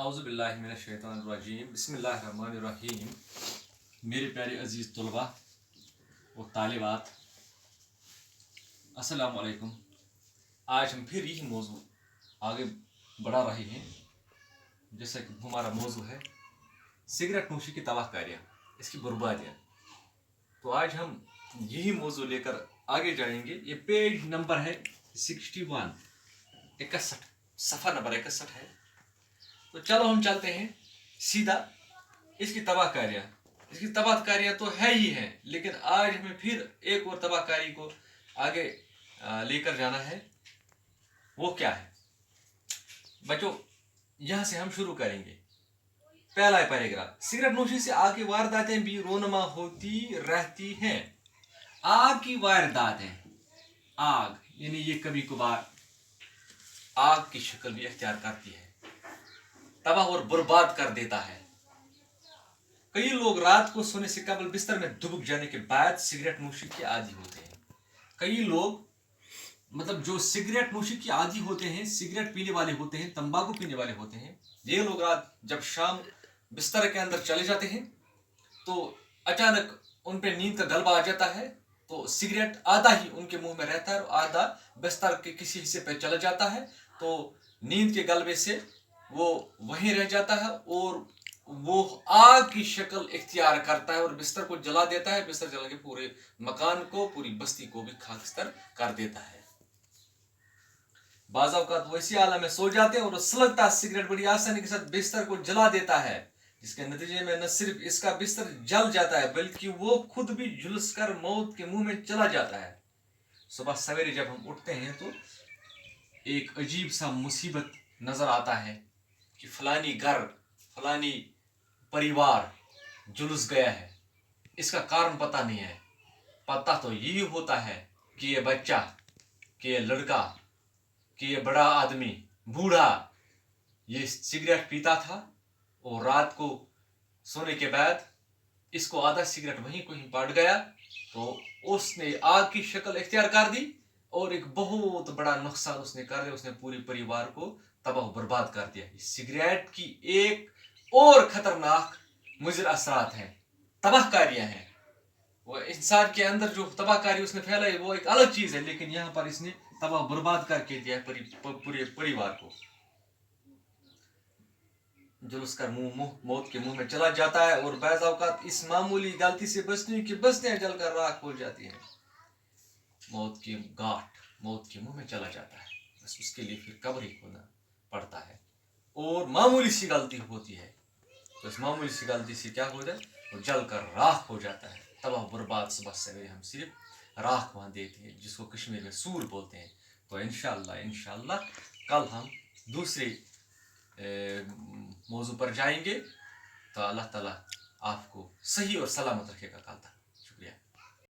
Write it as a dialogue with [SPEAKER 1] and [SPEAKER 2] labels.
[SPEAKER 1] औज़ुबिल्लाहि मिनश्शैतानिर्रजीम बिस्मिल्लाहिर्रहमानिर्रहीम। मेरे प्यारे अजीज़ तलबा व तालिबात, अस्सलाम वालेकुम। आज हम फिर यही मौजू आगे बढ़ा रहे हैं, जैसा कि हमारा मौजू है सिगरेट नोशी की तबाहकारियाँ, इसकी बर्बादियाँ। तो आज हम यही मौजू लेकर आगे जाएंगे। ये पेज नंबर है 61, 61, सफ़ा नंबर 61 है। तो चलो हम चलते हैं सीधा इसकी तबाहकारियाँ। इसकी तबाहकारियाँ तो है ही हैं, लेकिन आज हमें फिर एक और तबाहकारी को आगे लेकर जाना है। वो क्या है बच्चों, यहाँ से हम शुरू करेंगे। पहला पैराग्राफ, सिगरेट नोशी से आग की वारदातें भी रोनमा होती रहती हैं। आग की वारदातें, आग यानी ये कभी कभार आग की शक्ल भी इख्तियार करती है, तबाह और बर्बाद कर देता है। कई लोग रात को सोने से कबल बिस्तर में दुबक जाने के बाद सिगरेट नोशी के आदी होते हैं। कई लोग जो सिगरेट नोशी के आदी होते हैं, सिगरेट पीने वाले होते हैं, तंबाकू पीने वाले होते हैं, ये लोग रात जब शाम बिस्तर के अंदर चले जाते हैं तो अचानक उन पे नींद का गलबा आ जाता है। तो सिगरेट आधा ही उनके मुंह में रहता है और आधा बिस्तर के किसी हिस्से पे चला जाता है। तो नींद के गलबे से वो वहीं रह जाता है और वो आग की शक्ल इख्तियार करता है और बिस्तर को जला देता है। बिस्तर जला के पूरे मकान को, पूरी बस्ती को भी खाकस्तर कर देता है। बाज़ औक़ात वो इसी आलम में सो जाते हैं और सुलगता सिगरेट बड़ी आसानी के साथ बिस्तर को जला देता है, जिसके नतीजे में न सिर्फ इसका बिस्तर जल जाता है बल्कि वो खुद भी झुलस कर मौत के मुंह में चला जाता है। सुबह सवेरे जब हम उठते हैं तो एक अजीब सा मुसीबत नजर आता है कि फलानी घर, फलानी परिवार जुलूस गया है। इसका कारण पता नहीं है। पता तो यही होता है कि ये बच्चा, कि ये लड़का, कि ये बड़ा आदमी, बूढ़ा, ये सिगरेट पीता था और रात को सोने के बाद इसको आधा सिगरेट वहीं कहीं पड़ गया तो उसने आग की शक्ल इख्तियार कर दी और एक बहुत बड़ा नुकसान उसने कर दिया। उसने पूरे परिवार को तबाह बर्बाद कर दिया। सिगरेट की एक और खतरनाक मुज़िर असरात हैं, तबाहकारियां हैं। वो इंसान के अंदर जो तबाहकारी उसने फैलाई वो एक अलग चीज है, लेकिन यहाँ पर इसने तबाह बर्बाद करके दिया पूरे परिवार को। जुलूस कर मौत के मुंह में चला जाता है और बाज़ औक़ात इस मामूली गलती से बस्तियां जलकर राख हो जाती हैं। मौत की गांठ मौत के मुंह में चला जाता है, बस उसके लिए फिर कब्र ही खोना पड़ता है। और मामूली सी गलती होती है तो इस मामूली सी गलती से क्या हो जाए, वो जल कर राख हो जाता है, तबाह बर्बाद। सुबह सवेरे हम सिर्फ राख वहाँ देते हैं, जिसको कश्मीर में सूर बोलते हैं। तो इंशाअल्लाह कल हम दूसरे मौजू पर जाएंगे। तो अल्लाह ताला आपको सही और सलामत रखेगा कल तक।